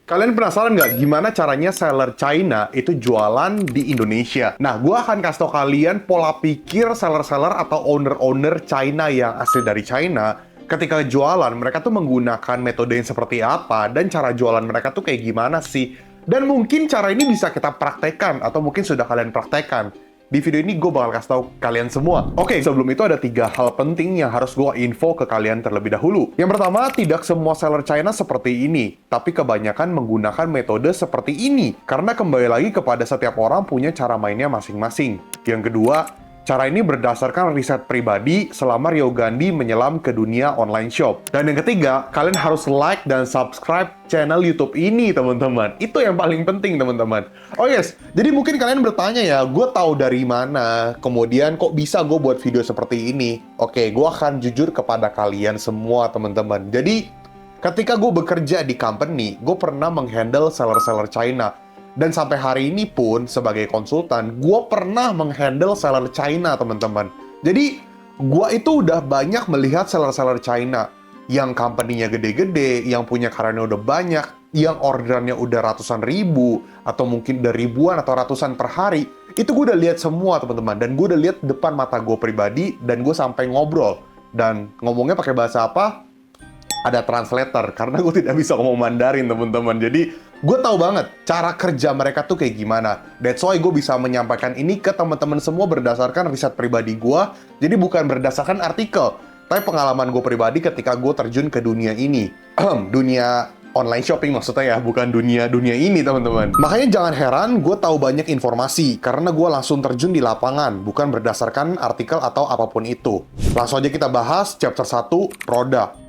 Kalian penasaran nggak gimana caranya seller China itu jualan di Indonesia? Nah, gue akan kasih tau kalian pola pikir seller-seller atau owner-owner China yang asli dari China. Ketika jualan, mereka tuh menggunakan metode yang seperti apa, dan cara jualan mereka tuh kayak gimana sih? Dan mungkin cara ini bisa kita praktekkan, atau mungkin sudah kalian praktekkan. Di video ini gue bakal kasih tahu kalian semua. Oke, sebelum itu ada 3 hal penting yang harus gue info ke kalian terlebih dahulu. Yang pertama, tidak semua seller China seperti ini, tapi kebanyakan menggunakan metode seperti ini. Karena kembali lagi kepada setiap orang punya cara mainnya masing-masing. Yang kedua, cara ini berdasarkan riset pribadi selama Rio Gandhi menyelam ke dunia online shop. Dan yang ketiga, kalian harus like dan subscribe channel YouTube ini, teman-teman. Itu yang paling penting, teman-teman. Oh yes, jadi mungkin kalian bertanya ya, gue tahu dari mana, kemudian kok bisa gue buat video seperti ini? Oke, gue akan jujur kepada kalian semua, teman-teman. Jadi, ketika gue bekerja di company, gue pernah menghandle seller-seller China. Dan sampai hari ini pun, sebagai konsultan, gue pernah menghandle seller China, teman-teman. Jadi, gue itu udah banyak melihat seller-seller China yang company-nya gede-gede, yang punya karyawannya udah banyak, yang orderannya udah ratusan ribu, atau mungkin udah ribuan atau ratusan per hari. Itu gue udah lihat semua, teman-teman. Dan gue udah lihat depan mata gue pribadi, dan gue sampai ngobrol. Dan ngomongnya pakai bahasa apa? Ada translator, karena gue tidak bisa ngomong Mandarin, teman-teman. Jadi, gue tahu banget cara kerja mereka tuh kayak gimana. That's why gue bisa menyampaikan ini ke teman-teman semua berdasarkan riset pribadi gue. Jadi, bukan berdasarkan artikel, tapi pengalaman gue pribadi ketika gue terjun ke dunia ini. Dunia online shopping maksudnya ya, bukan dunia ini, teman-teman. Makanya jangan heran gue tahu banyak informasi, karena gue langsung terjun di lapangan, bukan berdasarkan artikel atau apapun itu. Langsung aja kita bahas chapter 1, produk.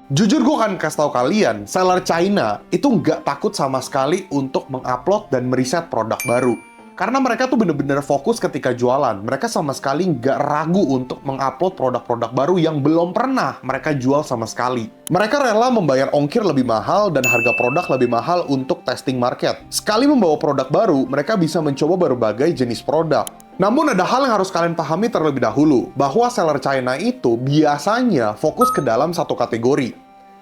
Jujur gue akan kasih tahu kalian, seller China itu nggak takut sama sekali untuk mengupload dan meriset produk baru. Karena mereka tuh bener-bener fokus ketika jualan. Mereka sama sekali nggak ragu untuk mengupload produk-produk baru yang belum pernah mereka jual sama sekali. Mereka rela membayar ongkir lebih mahal dan harga produk lebih mahal untuk testing market. Sekali membawa produk baru, mereka bisa mencoba berbagai jenis produk. Namun ada hal yang harus kalian pahami terlebih dahulu, bahwa seller China itu biasanya fokus ke dalam satu kategori.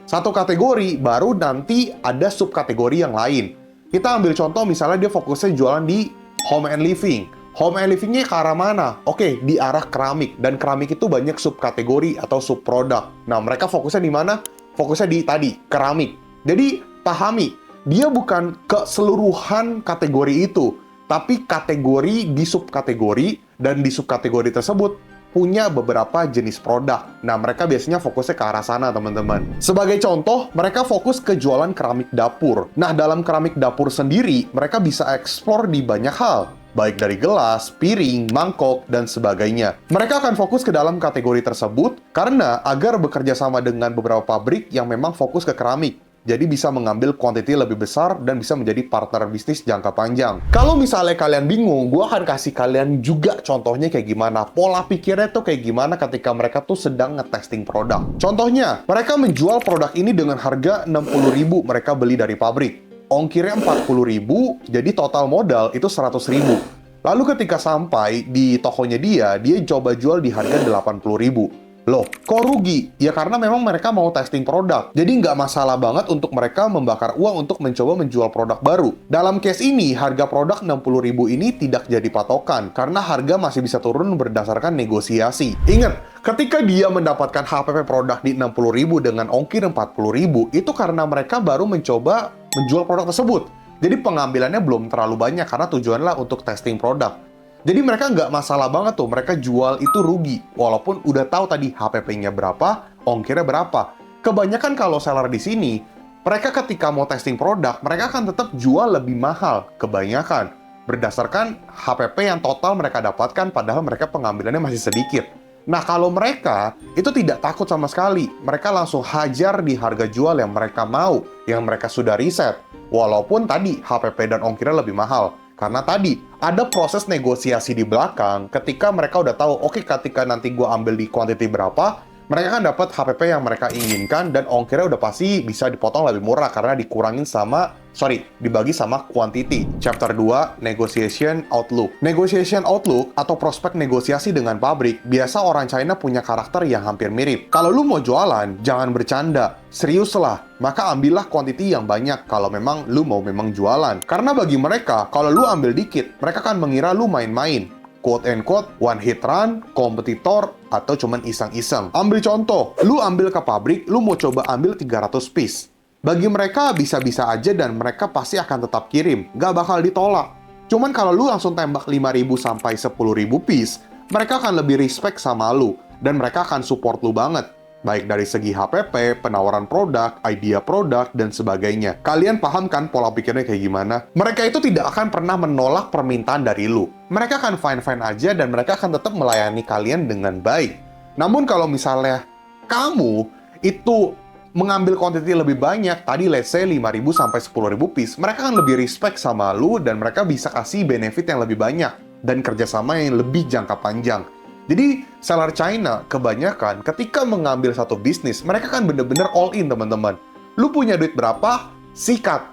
Satu kategori, baru nanti ada subkategori yang lain. Kita ambil contoh misalnya dia fokusnya jualan di home and living. Home and livingnya ke arah mana? Oke, di arah keramik. Dan keramik itu banyak subkategori atau subproduk. Nah, mereka fokusnya di mana? Fokusnya di tadi, keramik. Jadi, pahami, dia bukan keseluruhan kategori itu, tapi kategori di subkategori, dan di subkategori tersebut punya beberapa jenis produk. Nah, mereka biasanya fokusnya ke arah sana, teman-teman. Sebagai contoh, mereka fokus ke jualan keramik dapur. Nah, dalam keramik dapur sendiri, mereka bisa eksplor di banyak hal, baik dari gelas, piring, mangkok, dan sebagainya. Mereka akan fokus ke dalam kategori tersebut karena agar bekerja sama dengan beberapa pabrik yang memang fokus ke keramik. Jadi bisa mengambil kuantiti lebih besar dan bisa menjadi partner bisnis jangka panjang. Kalau misalnya kalian bingung, gue akan kasih kalian juga contohnya kayak gimana. Pola pikirnya tuh kayak gimana ketika mereka tuh sedang ngetesting produk. Contohnya, mereka menjual produk ini dengan harga 60.000 mereka beli dari pabrik. Ongkirnya 40.000, jadi total modal itu 100.000. Lalu ketika sampai di tokonya dia coba jual di harga 80.000. Loh, kok rugi? Ya karena memang mereka mau testing produk. Jadi nggak masalah banget untuk mereka membakar uang untuk mencoba menjual produk baru. Dalam case ini, harga produk 60.000 ini tidak jadi patokan, karena harga masih bisa turun berdasarkan negosiasi. Ingat, ketika dia mendapatkan HPP produk di 60.000 dengan ongkir 40.000, itu karena mereka baru mencoba menjual produk tersebut. Jadi pengambilannya belum terlalu banyak karena tujuannya untuk testing produk. Jadi mereka nggak masalah banget tuh, mereka jual itu rugi. Walaupun udah tahu tadi HPP-nya berapa, ongkirnya berapa. Kebanyakan kalau seller di sini, mereka ketika mau testing produk, mereka akan tetap jual lebih mahal. Kebanyakan. Berdasarkan HPP yang total mereka dapatkan, padahal mereka pengambilannya masih sedikit. Nah, kalau mereka, itu tidak takut sama sekali. Mereka langsung hajar di harga jual yang mereka mau, yang mereka sudah riset. Walaupun tadi HPP dan ongkirnya lebih mahal. Karena tadi, ada proses negosiasi di belakang ketika mereka udah tahu, oke, ketika nanti gue ambil di kuantiti berapa, Mereka kan dapat HPP yang mereka inginkan dan ongkirnya udah pasti bisa dipotong lebih murah karena dibagi sama quantity. Chapter 2, Negotiation Outlook. Negotiation Outlook atau prospek negosiasi dengan pabrik, biasa orang China punya karakter yang hampir mirip. Kalau lu mau jualan, jangan bercanda. Serius lah, maka ambillah quantity yang banyak kalau memang lu mau memang jualan. Karena bagi mereka, kalau lu ambil dikit, mereka akan mengira lu main-main. Quote and quote, one hit run, kompetitor, atau cuman iseng-iseng. Ambil contoh, lu ambil ke pabrik, lu mau coba ambil 300 piece. Bagi mereka bisa-bisa aja dan mereka pasti akan tetap kirim, gak bakal ditolak. Cuman kalau lu langsung tembak 5.000 sampai 10.000 piece, mereka akan lebih respect sama lu, dan mereka akan support lu banget. Baik dari segi HPP, penawaran produk, idea produk, dan sebagainya. Kalian paham kan pola pikirnya kayak gimana? Mereka itu tidak akan pernah menolak permintaan dari lu. Mereka akan fine-fine aja dan mereka akan tetap melayani kalian dengan baik. Namun kalau misalnya kamu itu mengambil quantity lebih banyak, tadi let's say 5.000 sampai 10.000 piece, mereka akan lebih respect sama lu dan mereka bisa kasih benefit yang lebih banyak dan kerjasama yang lebih jangka panjang. Jadi, seller China kebanyakan ketika mengambil satu bisnis, mereka kan bener-bener all in, teman-teman. Lu punya duit berapa? Sikat.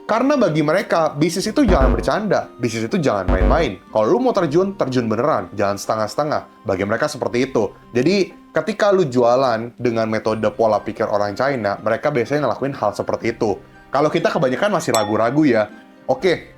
Karena bagi mereka, bisnis itu jangan bercanda. Bisnis itu jangan main-main. Kalau lu mau terjun, terjun beneran. Jangan setengah-setengah. Bagi mereka seperti itu. Jadi, ketika lu jualan dengan metode pola pikir orang China, mereka biasanya ngelakuin hal seperti itu. Kalau kita kebanyakan masih ragu-ragu ya. Oke,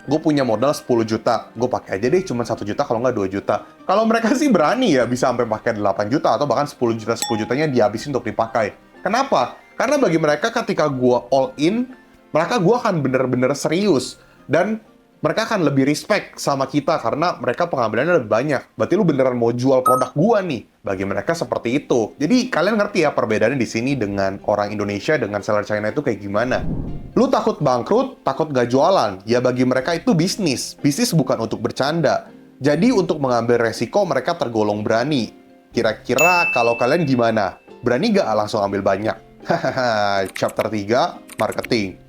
gue punya modal 10 juta, gue pakai aja deh cuma 1 juta kalau nggak 2 juta. Kalau mereka sih berani ya bisa sampai pakai 8 juta atau bahkan 10 juta, 10 jutanya dihabisin untuk dipakai. Kenapa? Karena bagi mereka ketika gue all in, gue akan bener-bener serius. Dan mereka akan lebih respect sama kita karena mereka pengambilannya lebih banyak. Berarti lu beneran mau jual produk gua nih. Bagi mereka seperti itu. Jadi kalian ngerti ya perbedaannya di sini dengan orang Indonesia dengan seller China itu kayak gimana? Lu takut bangkrut, takut gak jualan. Ya bagi mereka itu bisnis. Bisnis bukan untuk bercanda. Jadi untuk mengambil resiko mereka tergolong berani. Kira-kira kalau kalian gimana? Berani gak langsung ambil banyak? Hahaha, chapter 3, marketing.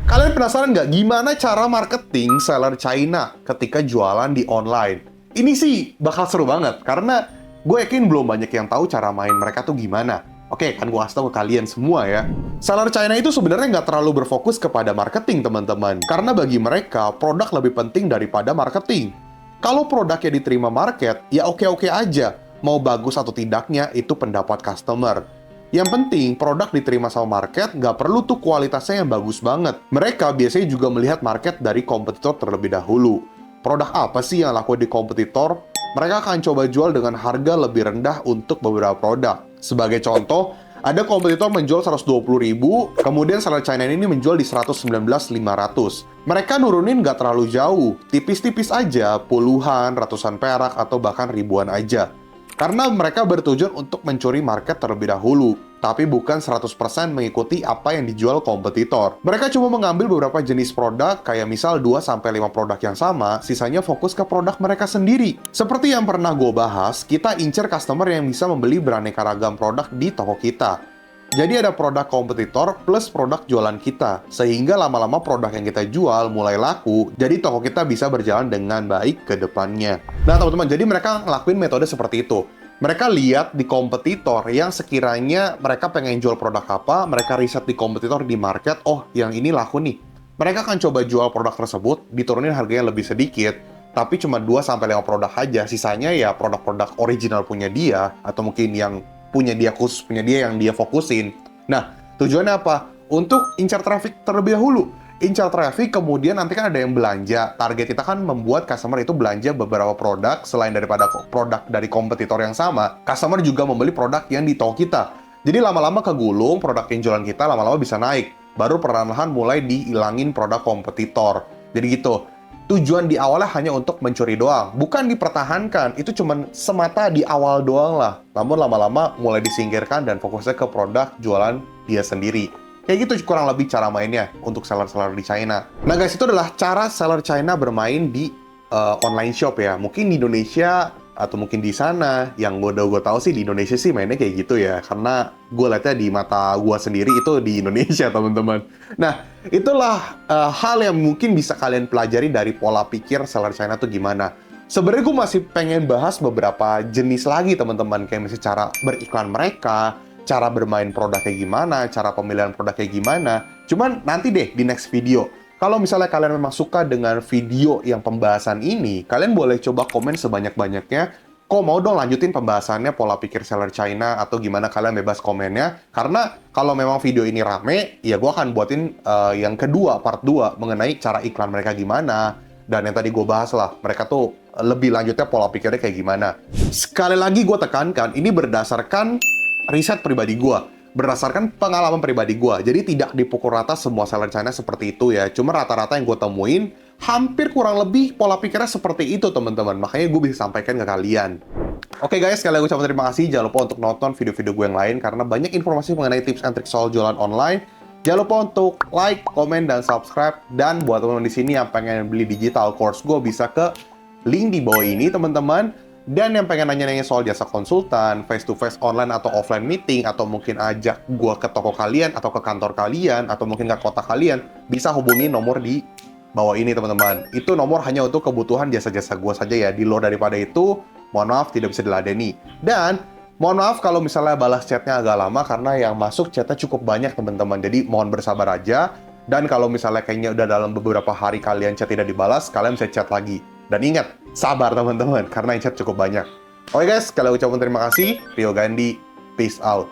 Kalian penasaran nggak gimana cara marketing seller China ketika jualan di online? Ini sih bakal seru banget, karena gue yakin belum banyak yang tahu cara main mereka tuh gimana. Oke, kan gue kasih tahu ke kalian semua ya. Seller China itu sebenarnya nggak terlalu berfokus kepada marketing, teman-teman. Karena bagi mereka, produk lebih penting daripada marketing. Kalau produknya diterima market, ya oke-oke aja. Mau bagus atau tidaknya, itu pendapat customer. Yang penting, produk diterima sama market, nggak perlu tuh kualitasnya yang bagus banget. Mereka biasanya juga melihat market dari kompetitor terlebih dahulu. Produk apa sih yang laku di kompetitor? Mereka akan coba jual dengan harga lebih rendah untuk beberapa produk. Sebagai contoh, ada kompetitor menjual 120.000, kemudian seller China ini menjual di 119.500. Mereka nurunin nggak terlalu jauh, tipis-tipis aja, puluhan, ratusan perak, atau bahkan ribuan aja. Karena mereka bertujuan untuk mencuri market terlebih dahulu, tapi bukan 100% mengikuti apa yang dijual kompetitor. Mereka cuma mengambil beberapa jenis produk, kayak misal 2-5 produk yang sama, sisanya fokus ke produk mereka sendiri. Seperti yang pernah gue bahas, kita incer customer yang bisa membeli beraneka ragam produk di toko kita. Jadi ada produk kompetitor plus produk jualan kita, sehingga lama-lama produk yang kita jual mulai laku, jadi toko kita bisa berjalan dengan baik ke depannya. Nah teman-teman, jadi mereka ngelakuin metode seperti itu. Mereka lihat di kompetitor yang sekiranya mereka pengen jual produk apa, mereka riset di kompetitor di market, oh yang ini laku nih. Mereka akan coba jual produk tersebut, diturunin harganya lebih sedikit, tapi cuma 2-5 produk aja, sisanya ya produk-produk original punya dia, atau mungkin yang punya dia khusus, punya dia yang dia fokusin. Nah, tujuannya apa? Untuk incar traffic terlebih dahulu. Incar traffic, kemudian nanti kan ada yang belanja. Target kita kan membuat customer itu belanja beberapa produk, selain daripada produk dari kompetitor yang sama, customer juga membeli produk yang di toko kita. Jadi lama-lama kegulung, produk yang jualan kita lama-lama bisa naik. Baru perlahan-lahan mulai dihilangin produk kompetitor. Jadi gitu. Tujuan di awalnya hanya untuk mencuri doang, bukan dipertahankan. Itu cuma semata di awal doang lah. Namun lama-lama mulai disingkirkan dan fokusnya ke produk jualan dia sendiri. Kayak gitu kurang lebih cara mainnya untuk seller-seller di China. Nah guys, itu adalah cara seller China bermain di online shop ya. Mungkin di Indonesia atau mungkin di sana, yang gue tahu sih di Indonesia sih mainnya kayak gitu ya. Karena gue lihatnya di mata gue sendiri itu di Indonesia, teman-teman. Nah, itulah hal yang mungkin bisa kalian pelajari dari pola pikir seller China tuh gimana. Sebenarnya gue masih pengen bahas beberapa jenis lagi teman-teman, kayak misalnya cara beriklan mereka, cara bermain produk kayak gimana, cara pemilihan produk kayak gimana. Cuman nanti deh di next video. Kalau misalnya kalian memang suka dengan video yang pembahasan ini, kalian boleh coba komen sebanyak-banyaknya. Kok mau dong lanjutin pembahasannya pola pikir seller China atau gimana, kalian bebas komennya. Karena kalau memang video ini rame, ya gue akan buatin yang kedua, part 2, mengenai cara iklan mereka gimana. Dan yang tadi gue bahas lah, mereka tuh lebih lanjutnya pola pikirnya kayak gimana. Sekali lagi gue tekankan, ini berdasarkan riset pribadi gue. Berdasarkan pengalaman pribadi gue. Jadi tidak dipukul rata semua seller China seperti itu ya. Cuma rata-rata yang gue temuin, hampir kurang lebih pola pikirnya seperti itu teman-teman. Makanya gue bisa sampaikan ke kalian. Oke guys, sekali lagi ucapkan terima kasih. Jangan lupa untuk nonton video-video gue yang lain, karena banyak informasi mengenai tips and trik soal jualan online. Jangan lupa untuk like, komen, dan subscribe. Dan buat teman-teman di sini yang pengen beli digital course gue, bisa ke link di bawah ini teman-teman. Dan yang pengen nanya-nanya soal jasa konsultan, face-to-face online atau offline meeting, atau mungkin ajak gue ke toko kalian, atau ke kantor kalian, atau mungkin ke kota kalian, bisa hubungi nomor di bawah ini teman-teman. Itu nomor hanya untuk kebutuhan jasa-jasa gue saja ya. Di luar daripada itu, mohon maaf tidak bisa diladeni. Dan mohon maaf kalau misalnya balas chatnya agak lama, karena yang masuk chatnya cukup banyak teman-teman. Jadi mohon bersabar aja. Dan kalau misalnya kayaknya udah dalam beberapa hari kalian chat tidak dibalas, kalian bisa chat lagi. Dan ingat, sabar teman-teman, karena yang chat cukup banyak. Oke guys, sekali ucapkan terima kasih. Rio Gandhi, peace out.